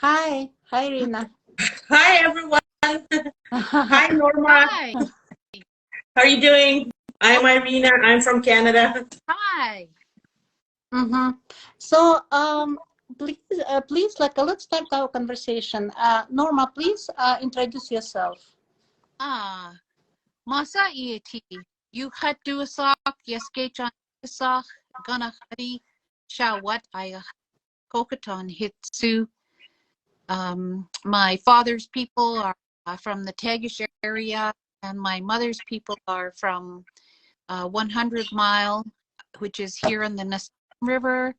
Hi. Hi, Irina. Hi, everyone. Hi, Norma. Hi. How are you doing? I'm Irina. I'm from Canada. Hi. So, please, let's start our conversation. Norma, please introduce yourself. Masa ieti. You had to sock, yeskechan sock, gonna hari, shawat I kokaton hitsu. My father's people are from the Tagish area, and my mother's people are from 100 Mile, which is here in the Naselenia River,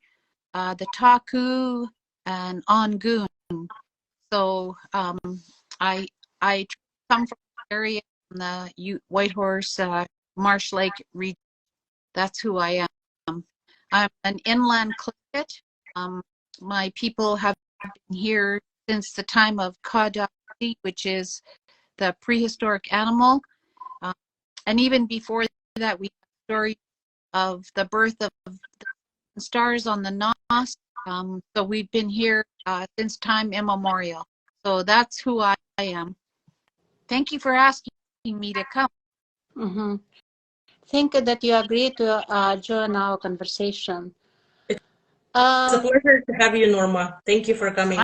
the Taku, and Ongoon. So I come from the area in the Whitehorse Marsh Lake region. That's who I am. I'm an inland Tlingit. My people have been here since the time of Kada, which is the prehistoric animal. And even before that, we have stories of the birth of the stars on the Nos. So we've been here since time immemorial. So that's who I am. Thank you for asking me to come. Thank you that you agreed to join our conversation. It's a pleasure to have you, Norma. Thank you for coming.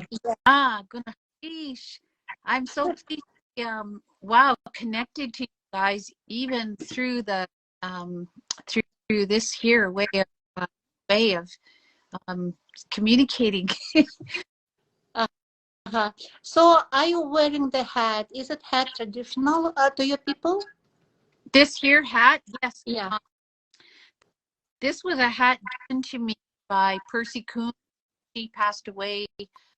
Goodness. I'm so pleased. Wow, connected to you guys, even through the through this here way of communicating. So, are you wearing the hat? Is it hat traditional to your people? This here hat, yes. Yeah. This was a hat given to me by Percy Kuhn. She passed away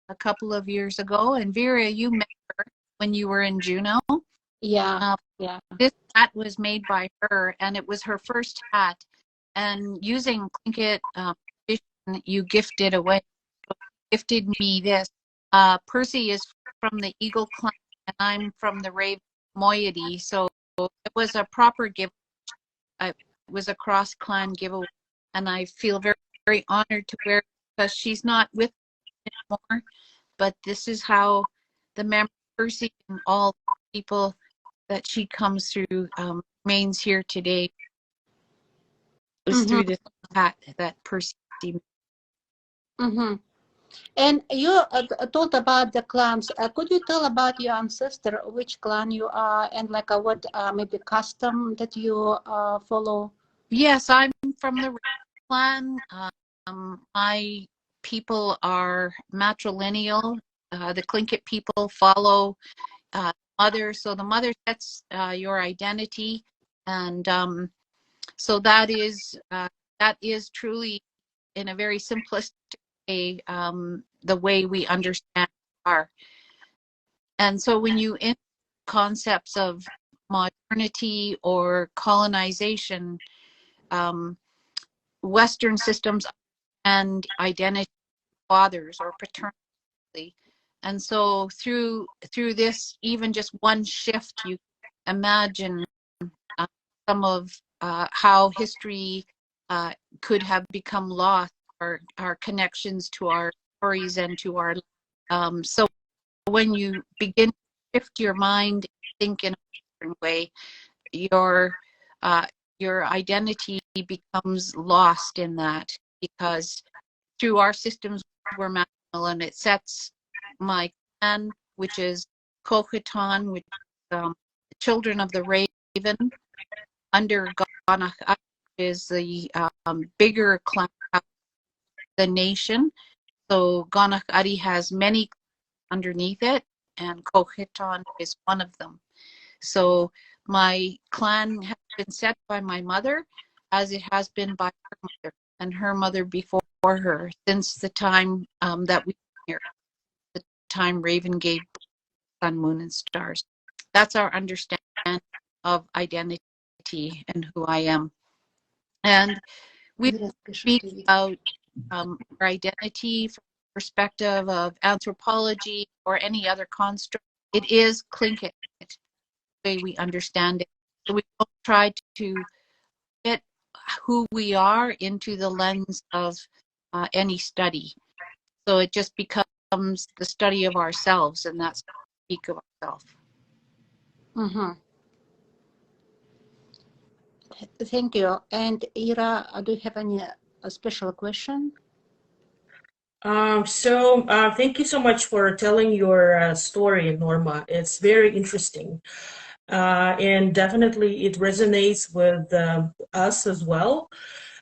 a couple of years ago, and Vera, you met her when you were in Juneau. Yeah. This hat was made by her, and it was her first hat. And using Tlingit, you gifted away. So gifted me this. Percy is from the Eagle clan, and I'm from the Raven moiety. So it was a proper giveaway. It was a cross clan giveaway, and I feel very, very honored to wear it because she's not with me anymore. But this is how the memory of Percy and all people that she comes through remains here today. It was through this hat that Percy. And you told about the clans. Could you tell about your ancestor, which clan you are, and like what maybe custom that you follow? Yes, I'm from the clan. My people are matrilineal. The Tlingit people follow mother, so the mother sets your identity, and so that is truly, in a very simplistic way, the way we understand are. And so when you in concepts of modernity or colonization, Western systems and identity fathers or paternally, and so through this, even just one shift, you imagine some of how history could have become lost, or our connections to our stories and to our so when you begin to shift your mind, think in a different way, your identity becomes lost in that, because through our systems we're masculine, and it sets my clan, which is Coqueton, which is the children of the Raven, under Ganach, is the bigger clan of the nation. So Ganach Adi has many underneath it, and Coqueton is one of them. So my clan has been set by my mother, as it has been by her mother and her mother before her, since the time that we were here, the time Raven gave sun, moon, and stars. That's our understanding of identity and who I am. And we speak about our identity from the perspective of anthropology or any other construct. It is Tlingit, the way we understand it. So we don't try to fit who we are into the lens of any study. So it just becomes becomes the study of ourselves, and that's speak of ourselves. Mm-hmm. Thank you. And Ira, do you have any special question? Thank you so much for telling your story, Norma. It's very interesting. And definitely it resonates with us as well.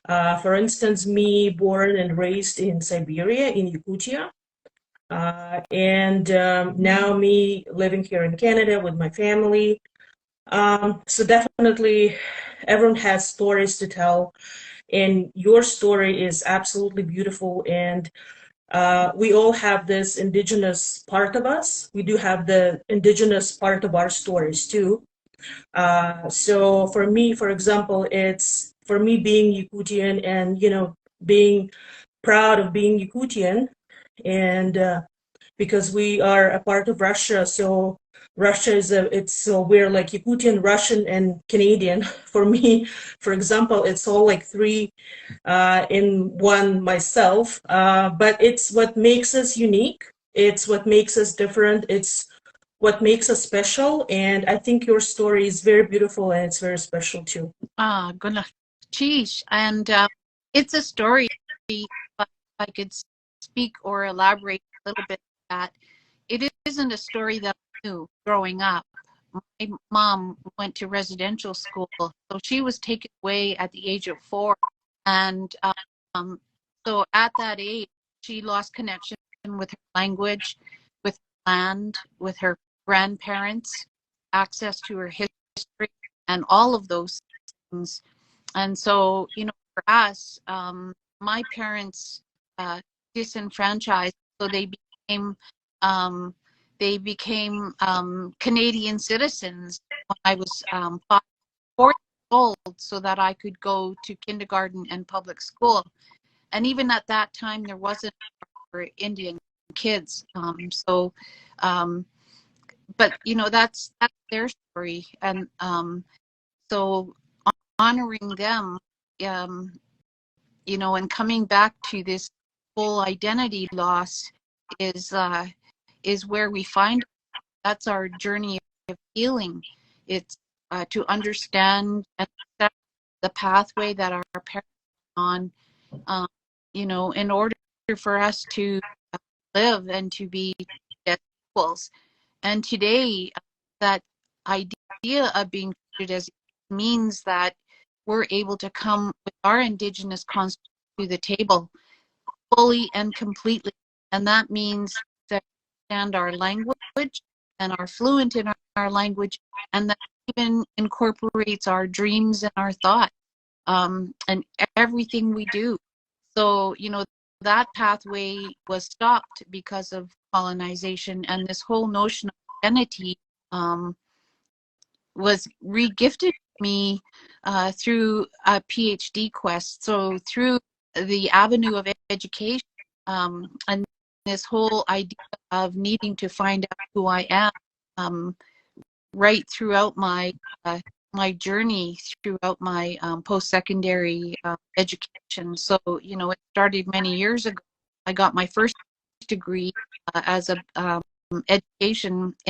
For instance, me born and raised in Siberia, in Yakutia. Now me living here in Canada with my family. So definitely everyone has stories to tell. And your story is absolutely beautiful. And we all have this indigenous part of us. We do have the indigenous part of our stories too. So for me, for example, it's for me being Yakutian and, you know, being proud of being Yakutian, and because we are a part of Russia, so Russia is so we're like Yakutian, Russian, and Canadian. For me, for example, it's all like three in one myself, but it's what makes us unique. It's what makes us different. It's what makes us special. And I think your story is very beautiful and it's very special too. Good. Geez. And it's a story, if I could speak or elaborate a little bit on that. It isn't a story that I knew growing up. My mom went to residential school, so she was taken away at the age of 4. And so at that age, she lost connection with her language, with land, with her grandparents, access to her history, and all of those things. And so, you know, for us, my parents disenfranchised, so they became Canadian citizens when I was 4 years old, so that I could go to kindergarten and public school. And even at that time, there wasn't for Indian kids. But you know, that's their story, and so honoring them, you know, and coming back to this whole identity loss is where we find that's our journey of healing. It's to understand and accept the pathway that our parents are on, you know, in order for us to live and to be equals. And today, that idea of being treated as means that we're able to come with our Indigenous concept to the table fully and completely. And that means that we understand our language and are fluent in our language, and that even incorporates our dreams and our thoughts, and everything we do. So, you know, that pathway was stopped because of colonization, and this whole notion of identity was re-gifted me through a PhD quest. So through the avenue of education, and this whole idea of needing to find out who I am, right throughout my my journey throughout my post-secondary education. So, you know, it started many years ago. I got my first degree as a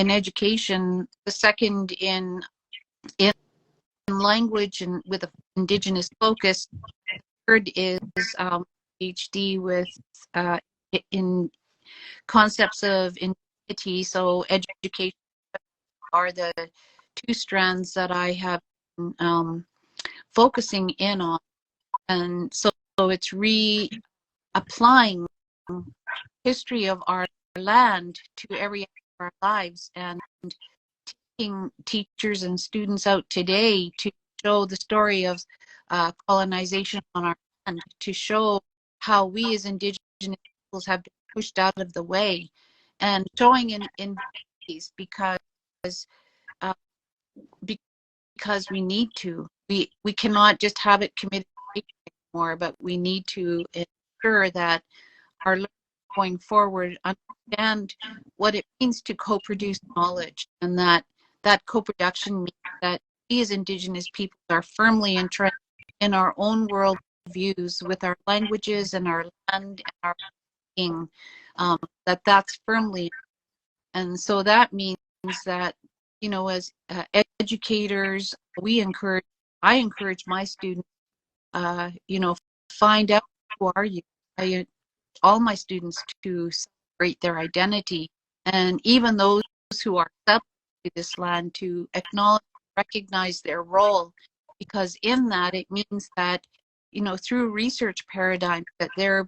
education, the second in language and with an Indigenous focus. Third is PhD with in concepts of indigeneity. So education are the 2 strands that I have been focusing in on, and so it's reapplying history of our land to every area of our lives, and taking teachers and students out today to show the story of colonization on our land, to show how we as Indigenous peoples have been pushed out of the way, and showing in these because we need to. We cannot just have it committed anymore, but we need to ensure that our learners going forward understand what it means to co-produce knowledge, and that co-production means that we as Indigenous people are firmly entrenched in our own world views with our languages and our land and our being, that's firmly. And so that means that, you know, as educators, I encourage my students, you know, find out who are you. All my students to celebrate their identity, and even those who are settled to this land to acknowledge, recognize their role, because in that it means that, you know, through research paradigms that they're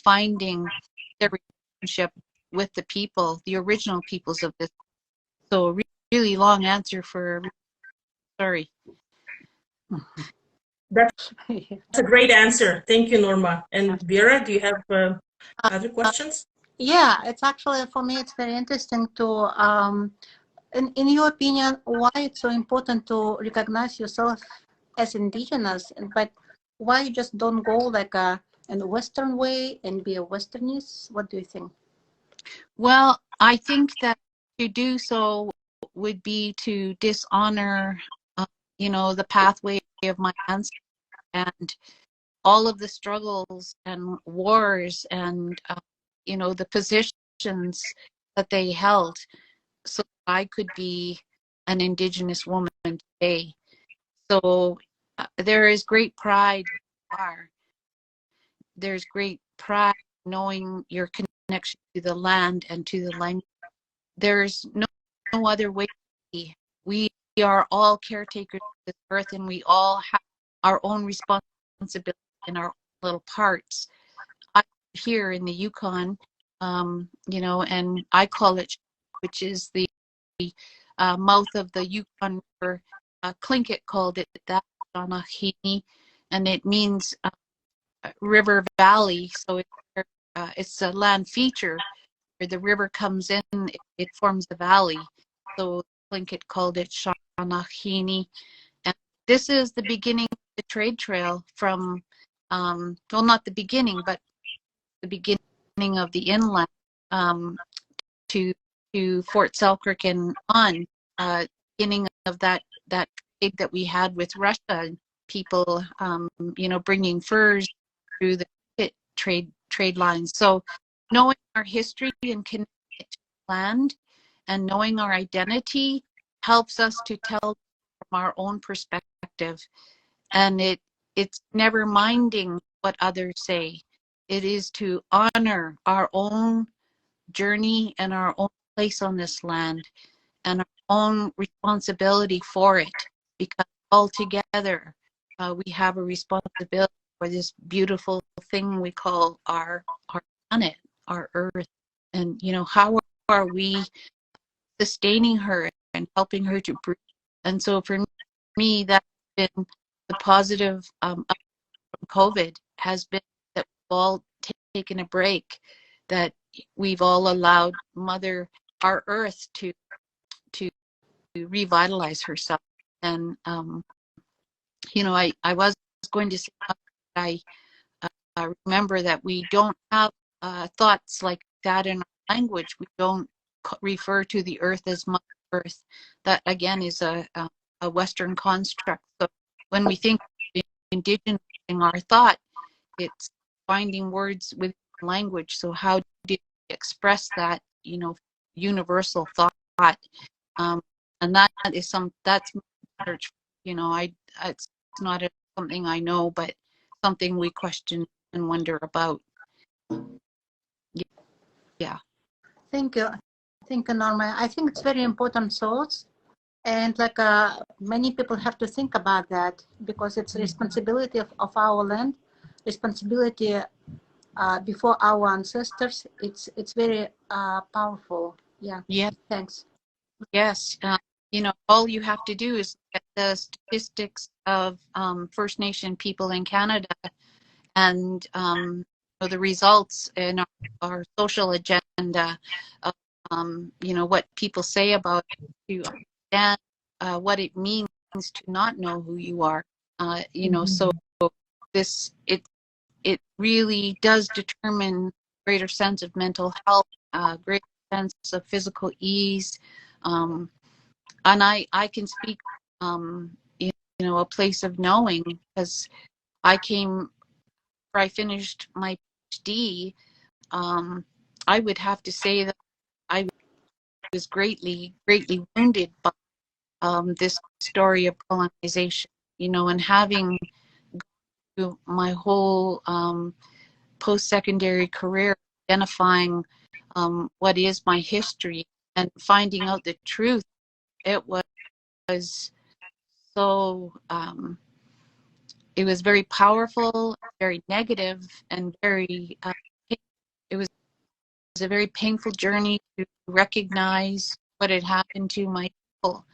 finding their relationship with the people, the original peoples of this. So really long answer for, sorry. That's a great answer. Thank you, Norma. And Vera, do you have other questions? Yeah, it's actually, for me, it's very interesting to, in your opinion, why it's so important to recognize yourself as indigenous, but why you just don't go like in a Western way and be a Westernist? What do you think? Well, I think that to do so would be to dishonor, you know, the pathway of my ancestors and all of the struggles and wars and, you know, the positions that they held, so I could be an Indigenous woman today. So there is great pride. There's great pride knowing your connection to the land and to the language. There's no other way to be. We are all caretakers of this earth, and we all have our own responsibility in our little parts. I here in the Yukon, you know, and I call it, which is the mouth of the Yukon River. Tlingit called it that, and it means river valley. So it's a land feature where the river comes in, it forms the valley. So Tlingit called it Shanahini. And this is the beginning of the trade trail from, well, not the beginning, but the beginning of the inland to Fort Selkirk and on, beginning of that trade that we had with Russia, people, you know, bringing furs through the trade lines. So knowing our history and connecting it to the land and knowing our identity helps us to tell from our own perspective. And it's never minding what others say. It is to honor our own journey and our own place on this land and our own responsibility for it, because all together we have a responsibility for this beautiful thing we call our planet, our earth. And, you know, how are we sustaining her and helping her to breathe? And so for me, that's been the positive from COVID, has been that we've all taken a break, that we've all allowed our earth to revitalize herself. And you know, I was going to say, I remember that we don't have thoughts like that in our language. We don't refer to the earth as Mother Earth. That again is a Western construct. So when we think of indigenizing our thought, it's finding words with language. So how do you express that, you know, universal thought? And that is that's research. You know, it's not something I know, but something we question and wonder about. Yeah. Thank you, Norma. I think it's very important thoughts, and like many people have to think about that, because it's a responsibility of our land, responsibility before our ancestors. It's very powerful. Yeah. Yeah. Thanks. Yes. You know, all you have to do is look at the statistics of First Nation people in Canada, and the results in our social agenda of, you know, what people say about you, and what it means to not know who you are. You know, so it really does determine greater sense of mental health, greater sense of physical ease. And I can speak, you know, a place of knowing, because I finished my PhD, I would have to say that I was greatly wounded by this story of colonization, you know, and having through my whole post-secondary career identifying what is my history and finding out the truth. It was so it was very powerful, very negative, and very it was a very painful journey to recognize what had happened to my people.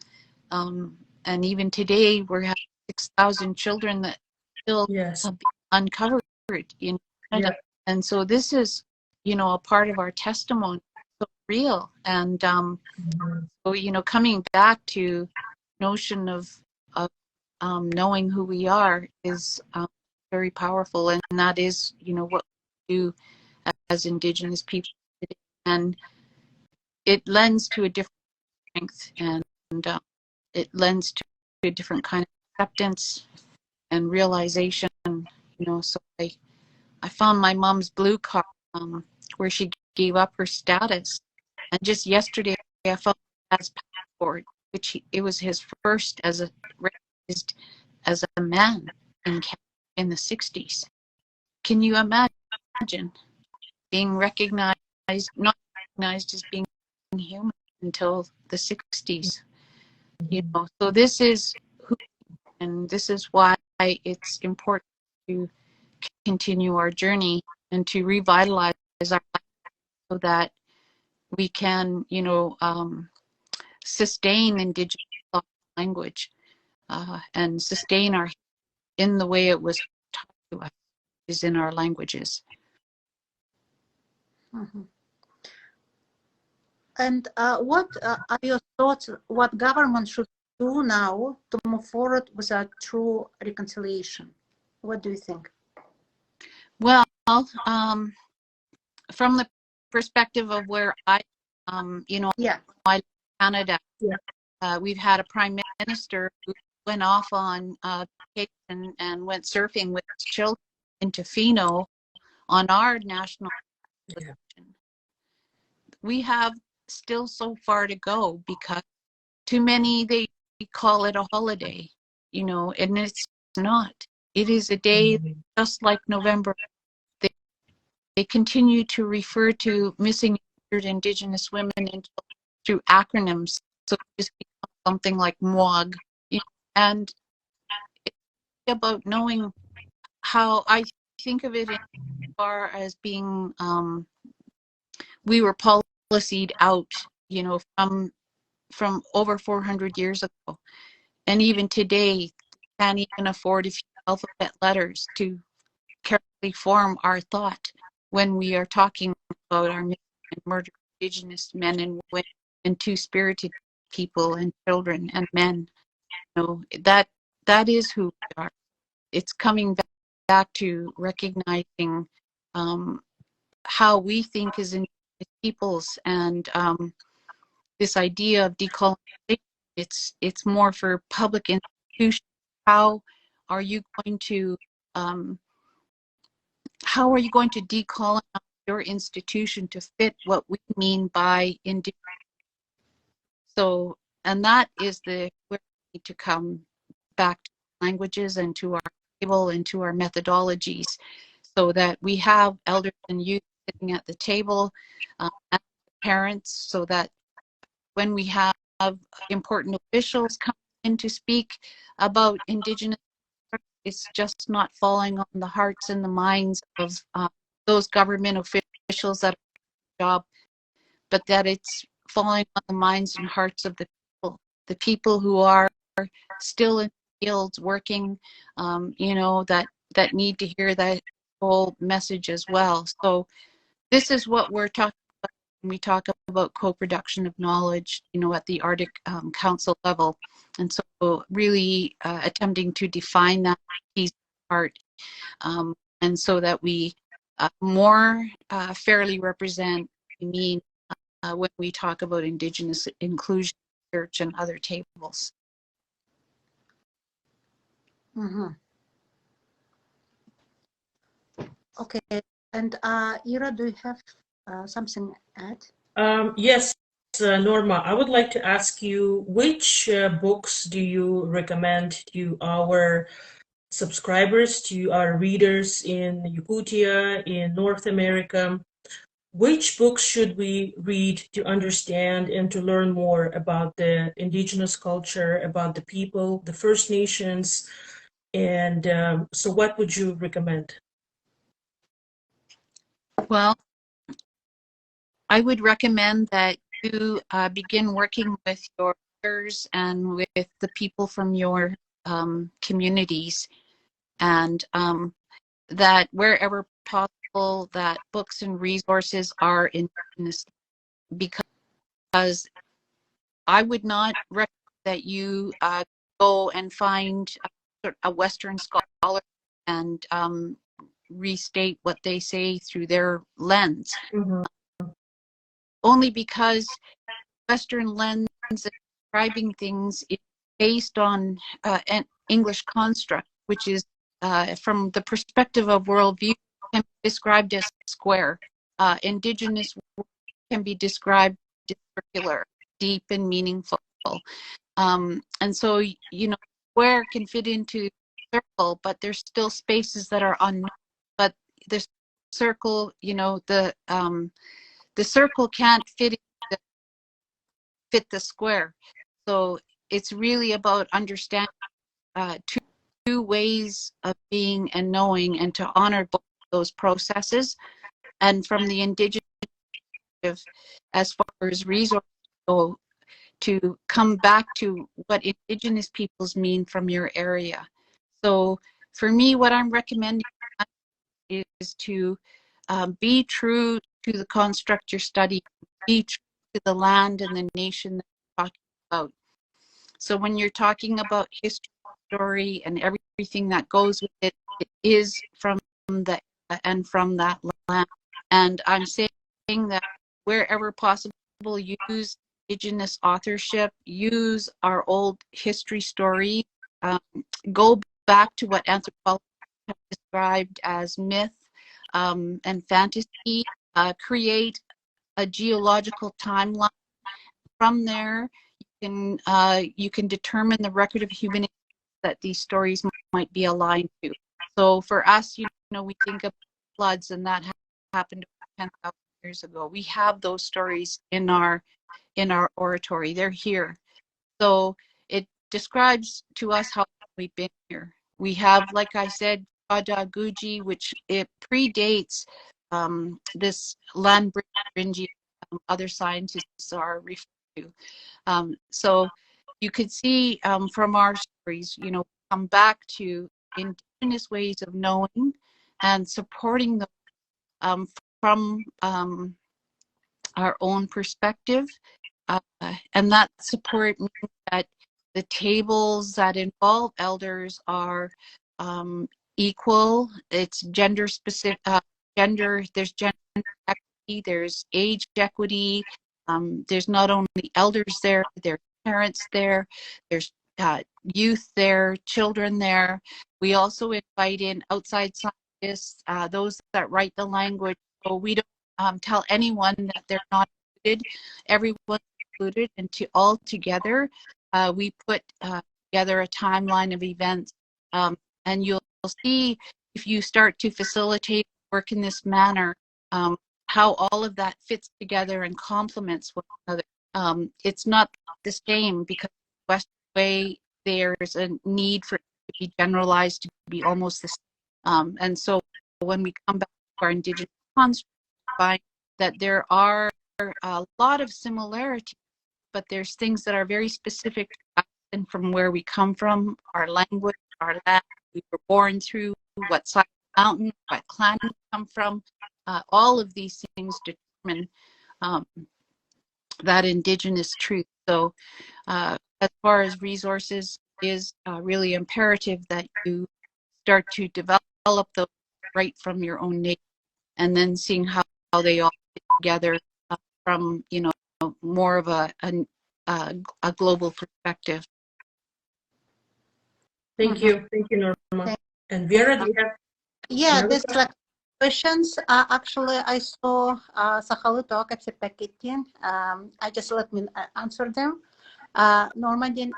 And even today, we're having 6,000 children that still have been uncovered in Canada. Yeah. And so this is, you know, a part of our testimony, so real. And so, you know, coming back to notion of knowing who we are is very powerful. And that is, you know, what we do as Indigenous people today. And it lends to a different strength, and it lends to a different kind of acceptance and realization, you know. So I found my mom's blue card where she gave up her status, and just yesterday I found his passport, which it was his first as a recognized as a man in the 60s. Can you imagine being recognized, not recognized as being human until the 60s? You know, so this is who, and this is why it's important to continue our journey and to revitalize our life so that we can, you know, sustain Indigenous language and sustain our in the way it was taught to us, is in our languages. Mm-hmm. And what are your thoughts, what government should do now to move forward with a true reconciliation? What do you think? Well, from the perspective of where I, you know, I live in Canada, we've had a prime minister who went off on vacation and went surfing with his children in Tofino on our national television. We have still so far to go because too many, they call it a holiday, you know, and it's not. It is a day just like November. They continue to refer to missing Indigenous women through acronyms, so it just becomes something like MOG, you know, and it's about knowing how I think of it as far as being we were policed out, you know, from over 400 years ago, and even today can't even afford a few alphabet letters to carefully form our thought when we are talking about our missing and murdered Indigenous men and women and two-spirited people and children and men. You know, that is who we are. It's coming back to recognizing how we think as Indigenous peoples, and this idea of decolonization. It's more for public institutions. How are you going to decolonize your institution to fit what we mean by Indigenous? So, and that is where we need to come back to languages and to our table and to our methodologies, so that we have elders and youth sitting at the table, and parents, so that when we have important officials come in to speak about Indigenous, it's just not falling on the hearts and the minds of those government officials that are job, but that it's falling on the minds and hearts of the people who are still in the fields working, you know, that need to hear that whole message as well. So this is what we're talking about when we talk about co-production of knowledge, you know, at the Arctic Council level. And so really attempting to define that piece part, and so that we more fairly represent what we mean when we talk about Indigenous inclusion research and other tables. Mm-hmm. Okay, And Ira, do you have something to add? Yes, Norma, I would like to ask you, which books do you recommend to our subscribers, to our readers in Yakutia, in North America? Which books should we read to understand and to learn more about the indigenous culture, about the people, the First Nations? And so what would you recommend? Well, I would recommend that you begin working with your peers and with the people from your communities, and that wherever possible, that books and resources are indigenous, because I would not recommend that you go and find a Western scholar and restate what they say through their lens. Mm-hmm. Only because Western lens of describing things is based on an English construct, which is from the perspective of worldview, can be described as square. Indigenous can be described as circular, deep and meaningful. And so, you know, square can fit into circle, but there's still spaces that are unknown. But the circle, you know, the circle can't fit the square. So it's really about understanding two ways of being and knowing, and to honor both those processes. And from the indigenous, as far as resources go, to come back to what indigenous peoples mean from your area. So for me, what I'm recommending is to be true to the construct you're studying, be true to the land and the nation that you're talking about. So when you're talking about history, story, and everything that goes with it, it is from that land. And I'm saying that wherever possible, use indigenous authorship, use our old history story, go back to what anthropologists have described as myth and fantasy, create a geological timeline. From there, you can determine the record of humanity that these stories might be aligned to. So for us, you know, we think of floods, and that happened 10,000 years ago. We have those stories in our oratory. They're here. So it describes to us how we've been here. We have, like I said, Raja Guji, which it predates this land bridge other scientists are referring to. So you could see from our stories, you know, come back to indigenous ways of knowing and supporting them from our own perspective. And that support means that the tables that involve elders are equal. It's gender specific, there's gender equity, there's age equity. There's not only elders there, there's parents there, there's youth there, children there. We also invite in outside scientists, those that write the language. So we don't tell anyone that they're not included. Everyone's included, and all together, we put together a timeline of events. And you'll see, if you start to facilitate work in this manner, how all of that fits together and complements one another. It's not the same, because the Western way, there's a need for it to be generalized, to be almost the same. And so when we come back to our indigenous construct, we find that there are a lot of similarities, but there's things that are very specific to us and from where we come from, our language, our land, we were born through, what side of the mountain, what clan we come from. All of these things determine that indigenous truth. So as far as resources, is really imperative that you start to develop those right from your own nature, and then seeing how they all fit together from, you know, more of a global perspective. Thank you, Norma. And Vera, do you have? Yeah, this questions. Actually, I saw Saha talk at the packaging. I just let me answer them. Norma din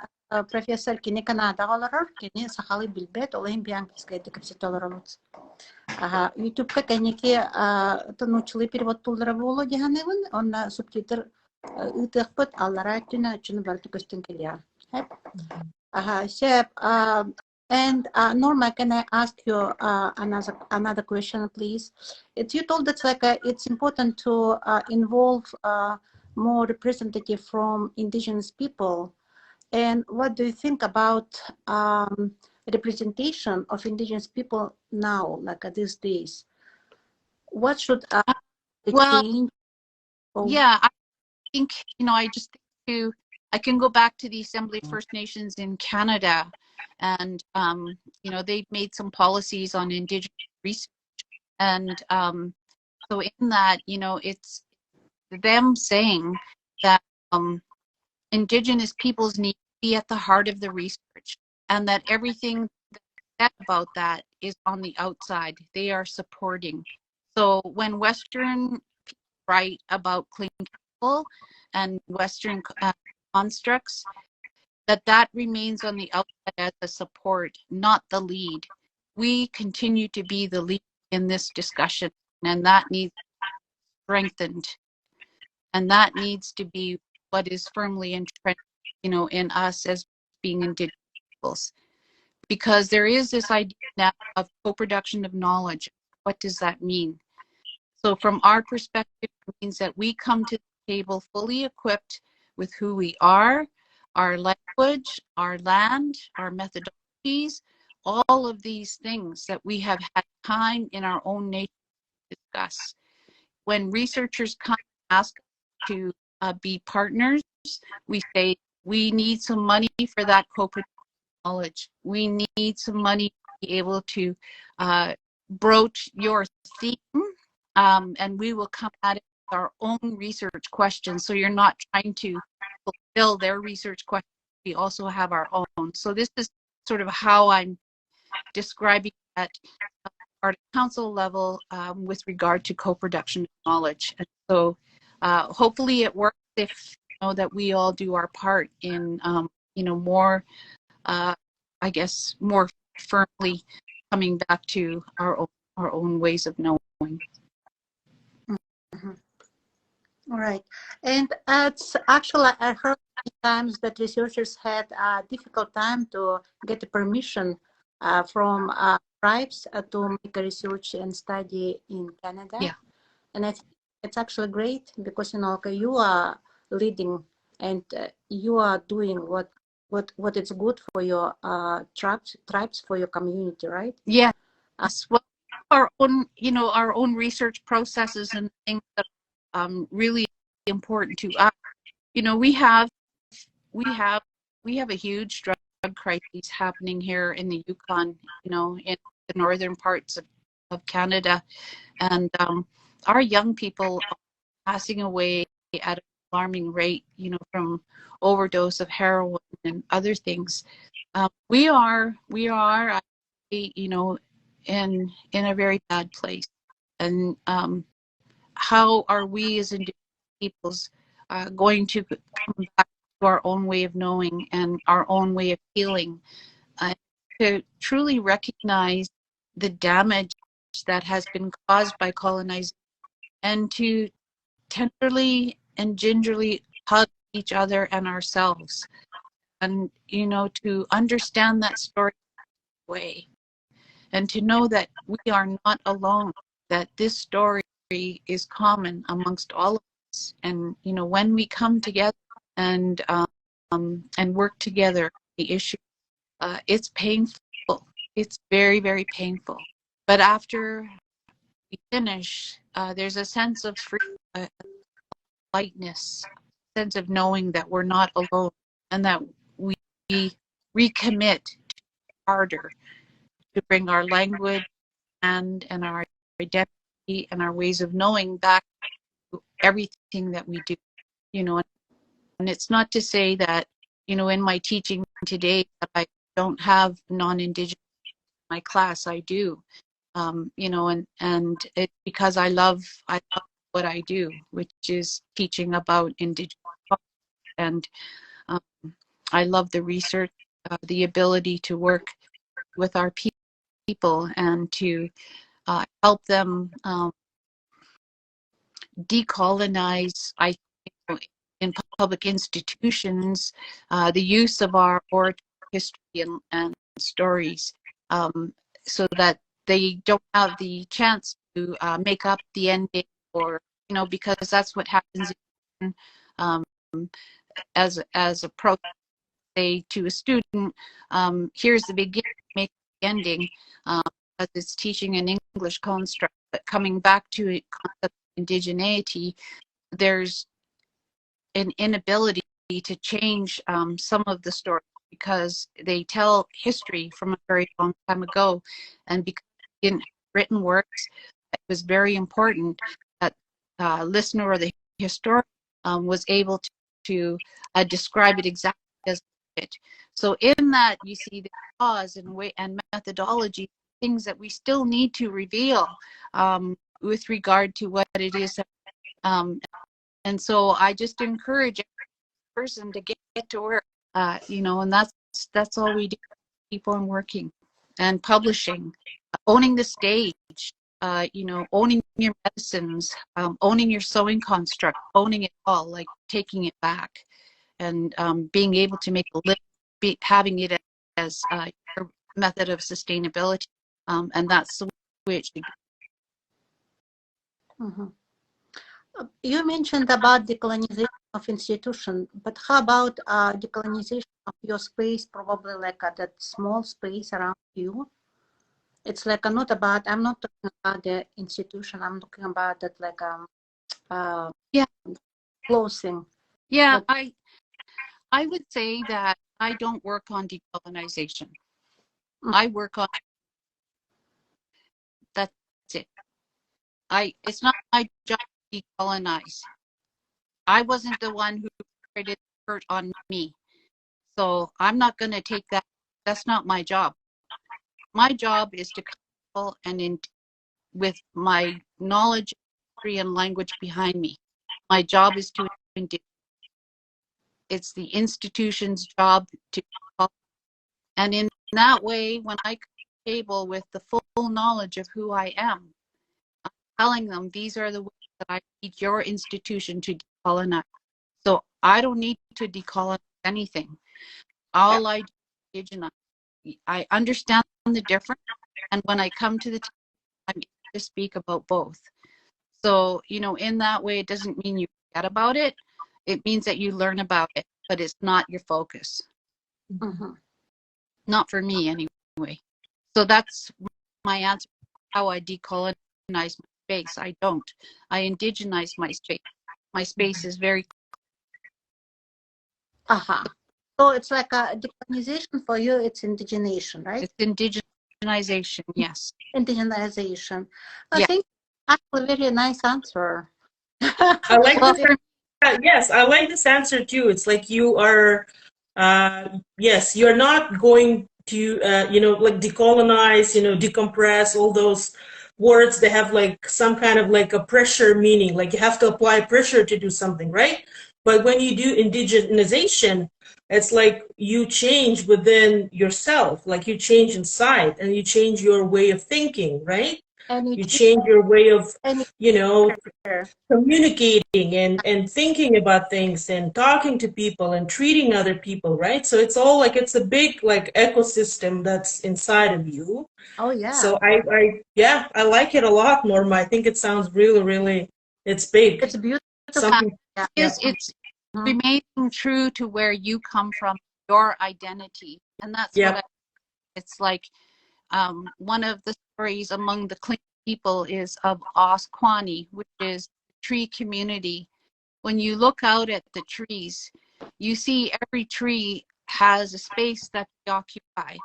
профессор кини Канада олорор, кини Сахалы билбет, олайын бианглийская декапситолоролуц. YouTube-ка кенеки тонучылы перевод тулдыра болу диханывын, он субтитр ытыхпыт аллара түна чуны бар түкөстен келия. And Norma, can I ask you another question, please? You told that it's important to involve more representative from indigenous people. And what do you think about representation of indigenous people now, like these days? What should change? Yeah, I think, I just think I can go back to the Assembly of First Nations in Canada, and they've made some policies on Indigenous research, and so in that, it's them saying that Indigenous peoples need to be at the heart of the research, and that everything that's said about that is on the outside. They are supporting. So when Western people write about clean people and Western constructs, that remains on the outside as a support, not the lead. We continue to be the lead in this discussion, and that needs strengthened, and that needs to be what is firmly entrenched, in us as being Indigenous peoples. Because there is this idea now of co-production of knowledge. What does that mean? So from our perspective, it means that we come to the table fully equipped with who we are, our language, our land, our methodologies, all of these things that we have had time in our own nature to discuss. When researchers come and ask us to be partners, we say, we need some money for that co-production knowledge. We need some money to be able to broach your theme, and we will come at it with our own research questions. So you're not trying to fulfill their research questions. We also have our own. So this is sort of how I'm describing at our council level with regard to co-production of knowledge. And so hopefully it works if that we all do our part in more I guess more firmly coming back to our own ways of knowing. Mm-hmm. All right. And it's actually, I heard times that researchers had a difficult time to get the permission from tribes to make a research and study in Canada. Yeah. And I think it's actually great because, you are leading and you are doing what is good for your tribes, for your community, right? Yeah. Well, our own research processes and things that are really important to us. We have a huge drug crisis happening here in the Yukon, in the northern parts of Canada, and our young people are passing away at an alarming rate, from overdose of heroin and other things. We are, in a very bad place. And how are we as Indigenous peoples going to come back to our own way of knowing and our own way of healing, to truly recognize the damage that has been caused by colonization, and to tenderly and gingerly hug each other and ourselves, and to understand that story way, and to know that we are not alone, that this story is common amongst all of us. And when we come together and work together on the issue, it's painful. It's very, very painful. But after we finish, there's a sense of lightness, a sense of knowing that we're not alone, and that we recommit harder to bring our language and our identity and our ways of knowing back to everything that we do. And it's not to say that, in my teaching today that I don't have non-Indigenous in my class. I do. you know, and it's because I love what I do, which is teaching about Indigenous culture. And I love the research, the ability to work with our people and to help them decolonize, I think, in public institutions, the use of our oral history and stories, so that they don't have the chance to make up the ending, or, you know, because that's what happens as a pro say to a student, here's the beginning, make the ending, because it's teaching an English construct. But coming back to a concept of indigeneity, there's an inability to change some of the stories, because they tell history from a very long time ago, and because in written works, it was very important that listener or the historian was able to describe it exactly as it. So in that, you see the cause and way and methodology, things that we still need to reveal with regard to what it is. And so I just encourage every person to get to work, you know, and that's all we do, keep on working and publishing, owning the stage, you know, owning your medicines, owning your sewing construct, owning it all, like taking it back, and being able to make a living, having it as your method of sustainability, and that's the way it should be. Mm-hmm. You mentioned about decolonization of institution, but how about decolonization of your space, probably like that small space around you? It's like I'm not talking about the institution, I'm talking about that like Yeah, closing. yeah, But I would say that I don't work on decolonization. I work on, that's it. It's not my job to decolonize. I wasn't the one who created the hurt on me, so I'm not going to take that. That's not my job. My job is to come and with my knowledge, history, and language behind me. My job is to it's the institution's job to, and in that way, when I come to the table with the full knowledge of who I am, I'm telling them these are the ways that I need your institution to decolonize. So I don't need to decolonize anything. All I do is indigenize. I understand the difference, and when I come to the table, I'm able to speak about both. So, you know, in that way, it doesn't mean you forget about it. It means that you learn about it, but it's not your focus. mm-hmm. Not for me, anyway. So that's my answer. How I decolonize my space. I don't. I indigenize my space. My space is very. So it's like a decolonization for you. It's indigenation, right? It's indigenization. Yes. Indigenization. I Yeah. think actually very nice answer. I like this. Yes, I like this answer too. It's like you are, yes, you're not going to, you know, like decolonize, you know, decompress, all those words. They have like some kind of like a pressure meaning, like you have to apply pressure to do something, right? But when you do indigenization, it's like you change within yourself, like you change inside and you change your way of thinking, right? And You change your way of, you know, sure. communicating and thinking about things and talking to people and treating other people, right? So it's all like, it's a big like ecosystem that's inside of you. Oh yeah. So I like it a lot, Norma. I think it sounds really, really, it's big. It's beautiful. Something, It's remaining true to where you come from, your identity. And that's what it's like. One of the stories among the Tlingit people is of Osquani, which is tree community. When you look out at the trees, you see every tree has a space that they occupy.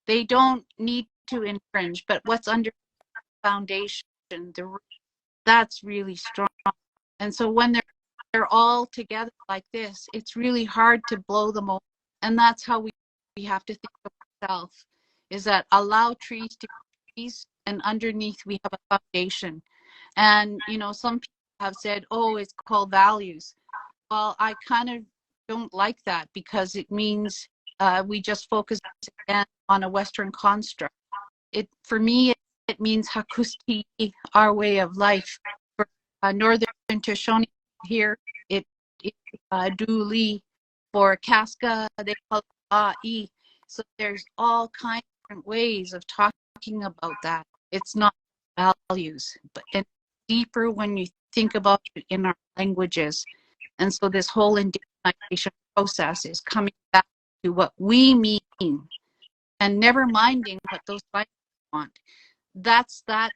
They don't need to infringe, but what's under the foundation, that's really strong. And so when they're all together like this, it's really hard to blow them over. And that's how we have to think of ourselves, is that allow trees to be trees and underneath we have a foundation. And, you know, some people have said, oh, it's called values. Well, I kind of don't like that because it means we just focus again on a Western construct. For me, it means hakusti, our way of life. For Northern Shoshone here, it duli. For Casca, they call it a'i. So there's all kinds of different ways of talking about that. It's not values, but it's deeper when you think about it in our languages. And so this whole indigenization process is coming back to what we mean and never minding what those tribes want. That's their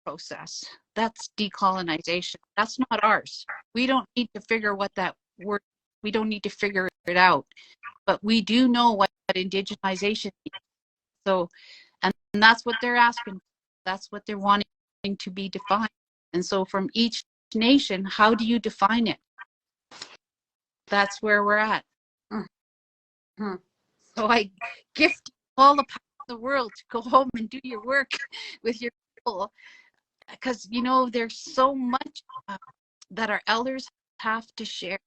process. That's decolonization. That's not ours. We don't need to figure what that word, we don't need to figure it out. But we do know what indigenization is. So, and that's what they're asking. That's what they're wanting to be defined. And so from each nation, how do you define it? That's where we're at. Mm-hmm. So I gift all the power in the world to go home and do your work with your people. Because, you know, there's so much that our elders have to share.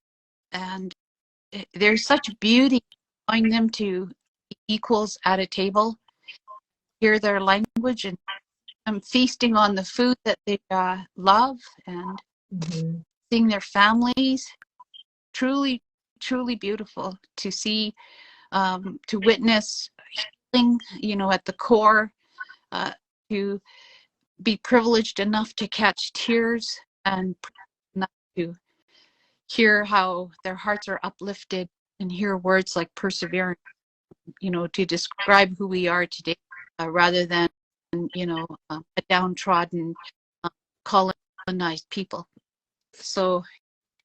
And there's such beauty in them to be equals at a table, hear their language, and feasting on the food that they love, and seeing their families. Truly, truly beautiful to see, to witness healing, you know, at the core, to be privileged enough to catch tears and to hear how their hearts are uplifted and hear words like perseverance, you know, to describe who we are today, rather than, you know, a downtrodden, colonized people. So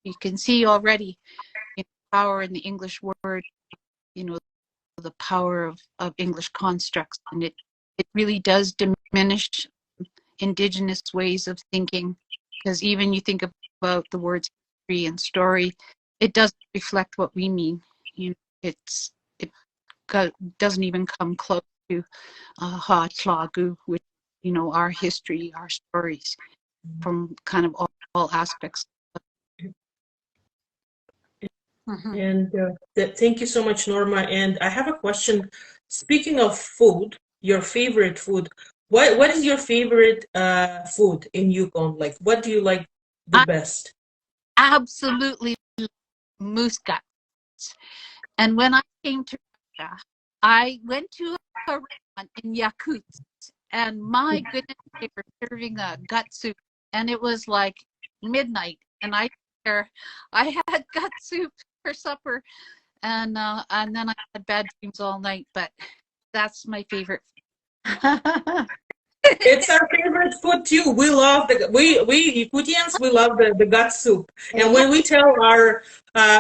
you can see already, you know, power in the English word, you know, the power of English constructs, and it really does diminish Indigenous ways of thinking, because even you think about the words history and story, it doesn't reflect what we mean. You know, it doesn't even come close to ha tlagu, which, you know, our history, our stories, from kind of all aspects. And thank you so much, Norma. And I have a question. Speaking of food, your favorite food, what is your favorite food in Yukon? Like, what do you like the best? Absolutely moose guts. And when I came to Russia, I went to a restaurant in Yakutsk, and my goodness, they were serving a gut soup, and it was like midnight, and I had gut soup for supper, and then I had bad dreams all night. But that's my favorite. It's our favorite food too. We love we Yakutians, we love the gut soup. And when we tell our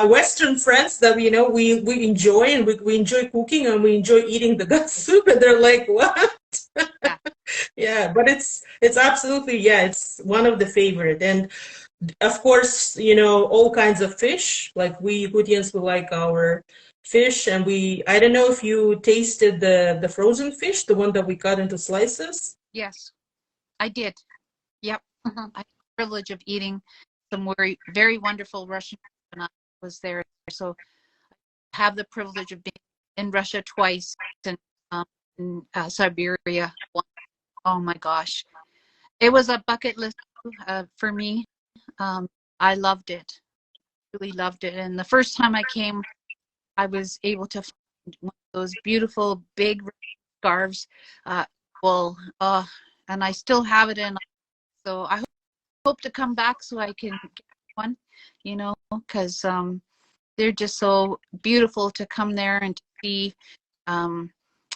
Western friends that, you know, we enjoy, and we enjoy cooking and we enjoy eating the gut soup, and they're like, what? Yeah. Yeah, but it's absolutely, yeah, it's one of the favorite. And of course, you know, all kinds of fish. Like we Yakutians, we like our fish, and I don't know if you tasted the frozen fish, the one that we cut into slices. Yes, I did. Yep. I had the privilege of eating some very, very wonderful Russian food when I was there. So I have the privilege of being in Russia twice, and in Siberia once. Oh my gosh. It was a bucket list for me. I loved it. Really loved it. And the first time I came, I was able to find one of those beautiful big scarves, wool, and I still have it in. So I hope to come back so I can get one, you know, because they're just so beautiful to come there and to see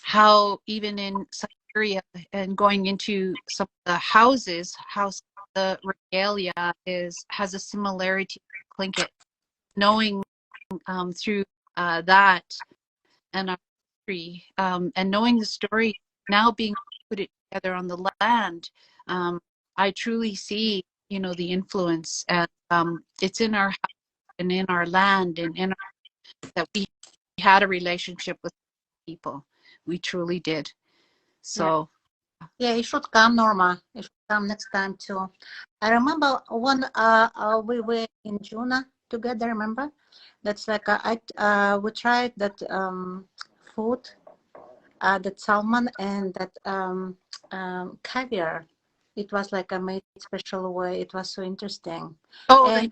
how even in Siberia and going into some of the houses, how the regalia has a similarity to Tlingit. Knowing through that and our history, and knowing the story now being put it together on the land, I truly see, you know, the influence, and it's in our house and in our land, and in that we had a relationship with people. We truly did. So Yeah, you should come, Norma. You should come next time too. I remember when we were in June together. Remember? That's like we tried that food, that salmon and that caviar. It was like a made special way. It was so interesting. Oh, And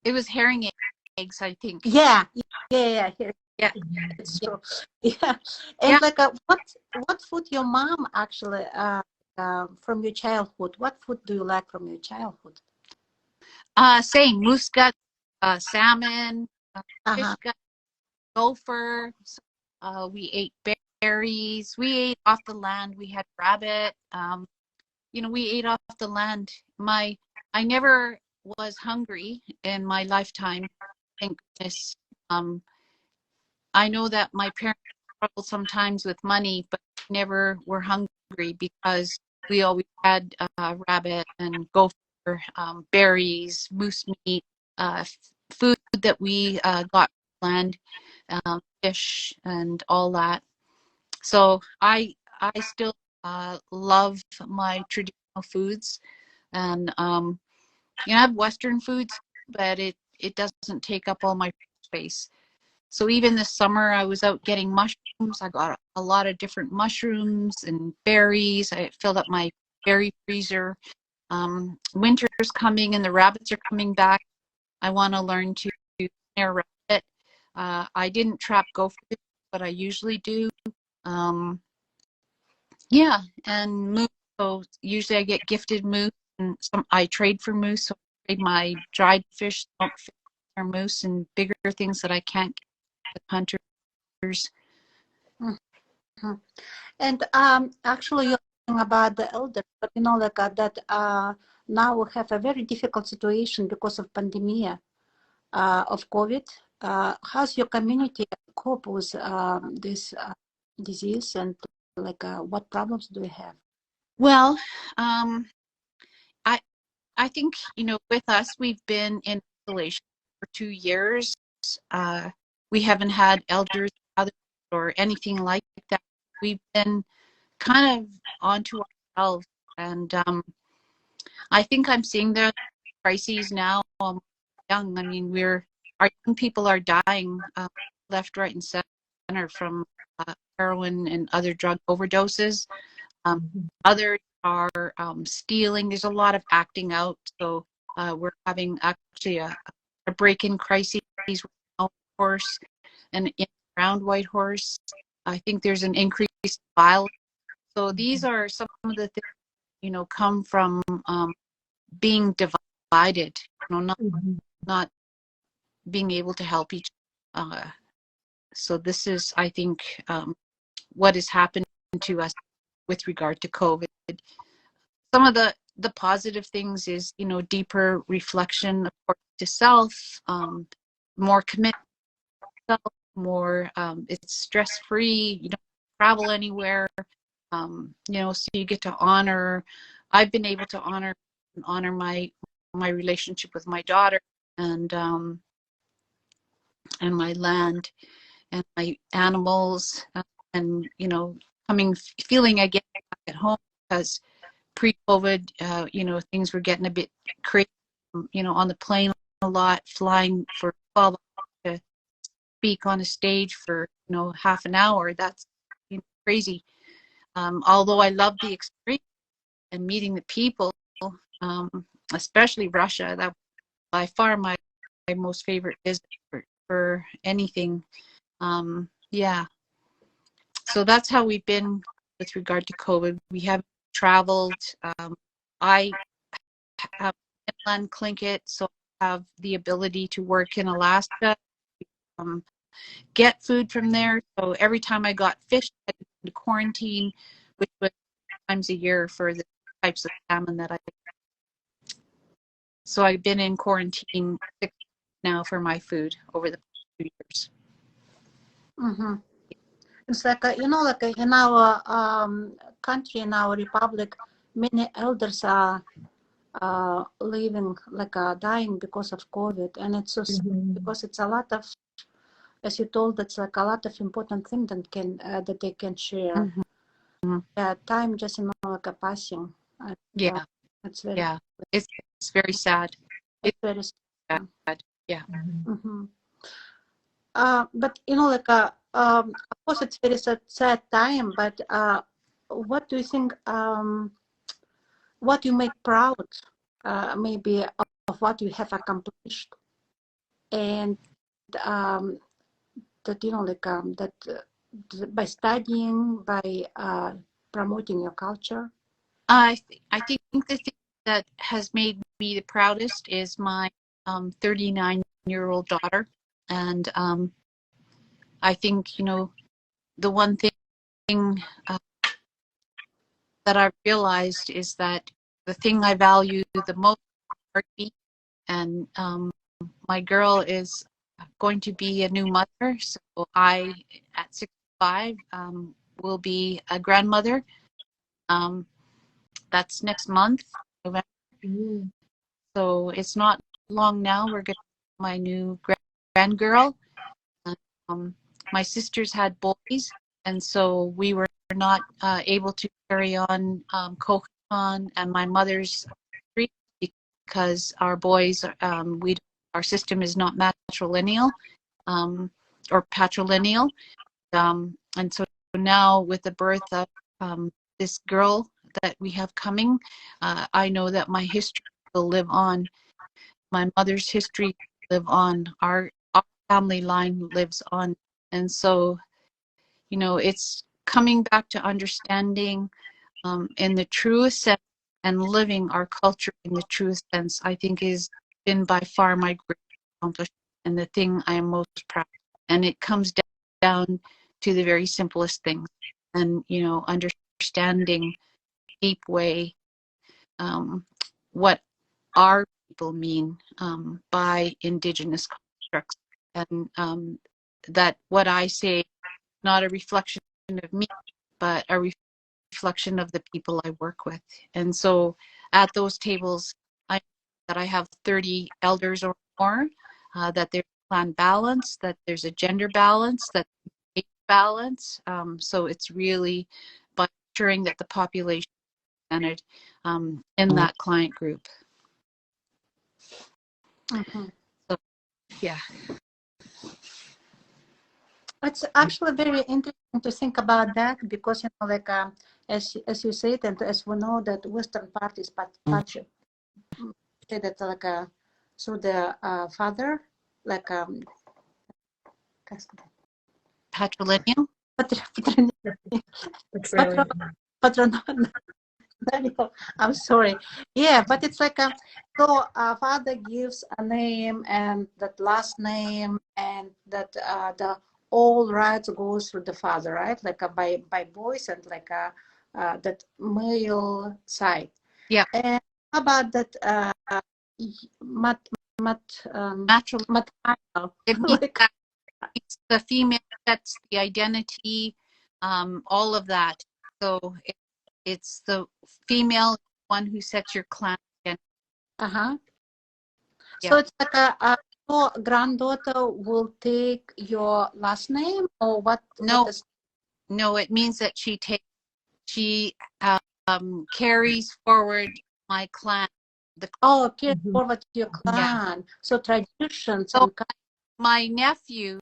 it was herring eggs, I think. yeah. Here. Yeah. It's true. Yeah. And like what food your mom actually from your childhood? What food do you like from your childhood? Same muscat, salmon, fish gut, gopher. We ate berries. We ate off the land. We had rabbit. We ate off the land. I never was hungry in my lifetime. Thank goodness. I know that my parents struggled sometimes with money, but never were hungry because we always had rabbit and gopher, berries, moose meat, food that we got from land, fish, and all that. So I still love my traditional foods, and I have Western foods, but it doesn't take up all my space. So even this summer, I was out getting mushrooms. I got a lot of different mushrooms and berries. I filled up my berry freezer. Winter's coming and the rabbits are coming back. I want to learn to snare rabbit. I didn't trap gophers, but I usually do. Yeah, and moose. So usually I get gifted moose, and I trade for moose. So I trade my dried fish, smoked fish, or moose, and bigger things that I can't get with hunters. Mm-hmm. And actually, you're talking about the elders, but like that. Now we have a very difficult situation because of pandemic of COVID. How's your community cope with this disease, and like what problems do you have? Well, I think with us, we've been in isolation for 2 years. We haven't had elders or anything like that. We've been kind of onto ourselves, and I think I'm seeing the crises now. Young, I mean, our young people are dying left, right, and center from heroin and other drug overdoses. Others are stealing. There's a lot of acting out. So we're having actually a break-in crisis with Whitehorse and around Whitehorse. I think there's an increased violence. So these are some of the things, come from being divided, not being able to help each other. So this is, I think, what has happened to us with regard to COVID. Some of the positive things is, deeper reflection, of course, to self, more commitment to self, more, it's stress-free, you don't travel anywhere, so you get to I've been able to honor my relationship with my daughter and my land and my animals, and feeling again back at home, because pre-COVID, things were getting a bit crazy, on the plane a lot, flying for 12 hours to speak on a stage for half an hour. That's crazy. Although I love the experience and meeting the people, especially Russia, that by far my most favorite visit for anything. Yeah. So that's how we've been with regard to COVID. We haven't traveled. I have inland Tlingit, so I have the ability to work in Alaska, get food from there. So every time I got fish, I had to go into quarantine, which was times a year for the types of salmon that I. So I've been in quarantine 6 now for my food over the past 2 years. Mm-hmm. It's like like in our country, in our republic, many elders are living, like dying because of COVID, and it's so sad because it's a lot of as you told, that's like a lot of important things that can that they can share. Mm-hmm. Time just like a passing. Yeah. It's very It's very sad. it's very sad. Yeah. Mm-hmm. But like of course it's very sad time. But what do you think? What you make proud? Maybe of what you have accomplished, and that by studying, by promoting your culture. I think the thing that has made me the proudest is my 39-year-old daughter, and I think the one thing that I've realized is that the thing I value the most is heartbeat, and my girl is going to be a new mother, so I, at 65, will be a grandmother. That's next month, November. So it's not long now. We're going to have my new grandgirl. My sisters had boys, and so we were not able to carry on Kohan and my mother's street because our boys, our system is not matrilineal or patrilineal. And so now with the birth of this girl that we have coming, I know that my history will live on. My mother's history will live on. Our family line lives on. And so, it's coming back to understanding in the truest sense and living our culture in the truest sense, I think has been by far my great accomplishment and the thing I am most proud of. And it comes down to the very simplest things and, understanding deep way what our people mean by indigenous constructs, and that what I say is not a reflection of me, but a reflection of the people I work with. And so at those tables, I know that I have 30 elders or more, that there's clan balance, that there's a gender balance, that there's age balance. So it's really by ensuring that the population is centered in that client group. So, yeah. It's actually very interesting to think about that because as you said, and as we know that Western part is say that through the father, Patrilineal. I'm sorry. Yeah, but it's so father gives a name and that last name and that the all rights goes through the father, right? By boys and that male side. Yeah. And how about that maternal? It means that it's the female sets the identity, all of that. So it's the female one who sets your clan identity. Yeah. So it's your granddaughter will take your last name or what? No, it means that she carries forward my clan. Carry forward your clan. Yeah. So traditions. So my nephew,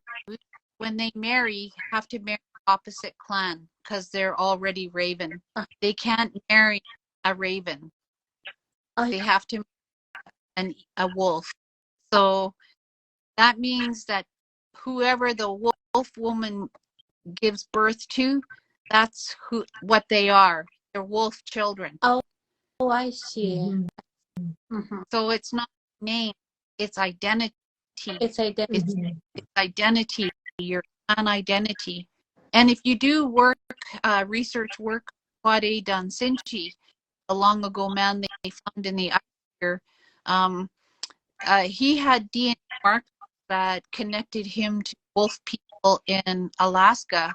when they marry, have to marry opposite clan because they're already raven. They can't marry a raven. They have to marry a wolf. So that means that whoever the wolf woman gives birth to, that's what they are. They're wolf children. Oh, I see. So it's not name, it's identity. It's identity. It's identity, your clan identity. And if you do work, research work, Wade Dansinchi, a long ago man they found in the ice here, he had DNA markers that connected him to wolf people in Alaska.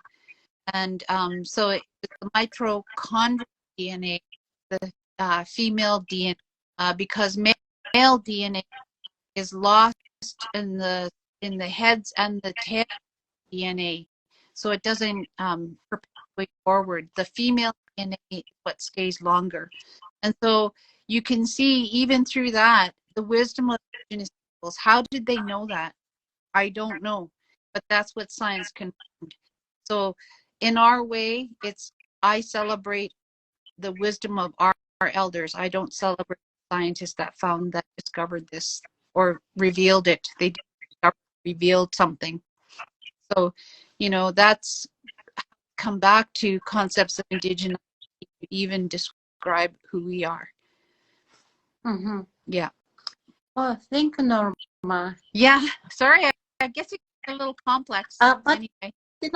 And so it was the mitochondrial DNA, the female DNA, because male DNA is lost in the heads and the tail DNA, so it doesn't perpetuate forward. The female DNA is what stays longer. And so you can see even through that, the wisdom of indigenous peoples. How did they know that? I don't know, but that's what science confirmed. So in our way, I celebrate the wisdom of our elders. I don't celebrate scientists that discovered this or revealed it. They revealed something. So, that's come back to concepts of indigenous to even describe who we are. Mm-hmm. Yeah. Oh, thank you, Norma. Yeah. Sorry, I guess it's a little complex. But anyway. It's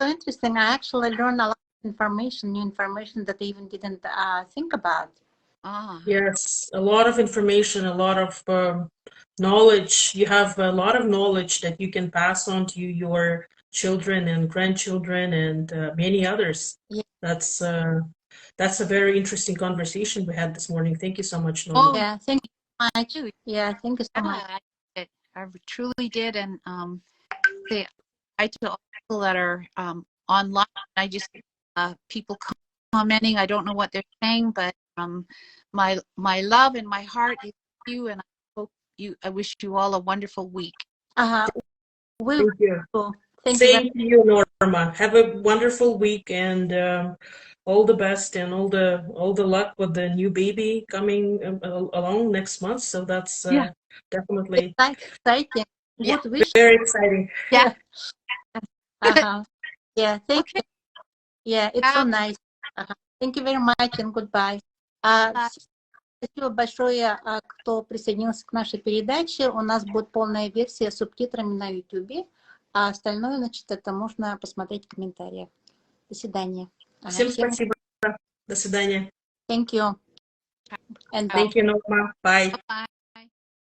so interesting. I actually learned a lot of information, new information that I even didn't think about. Yes, a lot of information, a lot of knowledge. You have a lot of knowledge that you can pass on to your children and grandchildren and many others. Yeah. That's a very interesting conversation we had this morning. Thank you so much, Norma. Oh, yeah, thank you so much. Yeah, thank you so much. I truly did, and say hi to all people that are online. I just people commenting. I don't know what they're saying, but my love and my heart is with you, and I wish you all a wonderful week. Thank you. Thank you, Norma. Have a wonderful week, and all the best and all the luck with the new baby coming along next month. So that's definitely exciting. Yeah. Good wish. Very exciting. Yeah. Yeah, thank you. Yeah, it's so nice. Thank you very much and goodbye. Спасибо большое, кто присоединился к нашей передаче. У нас будет полная версия с субтитрами на YouTube, а остальное, значит, это можно посмотреть в комментариях. До свидания. Всем спасибо. До свидания. Thank you. And thank you, Norma. Bye. Bye.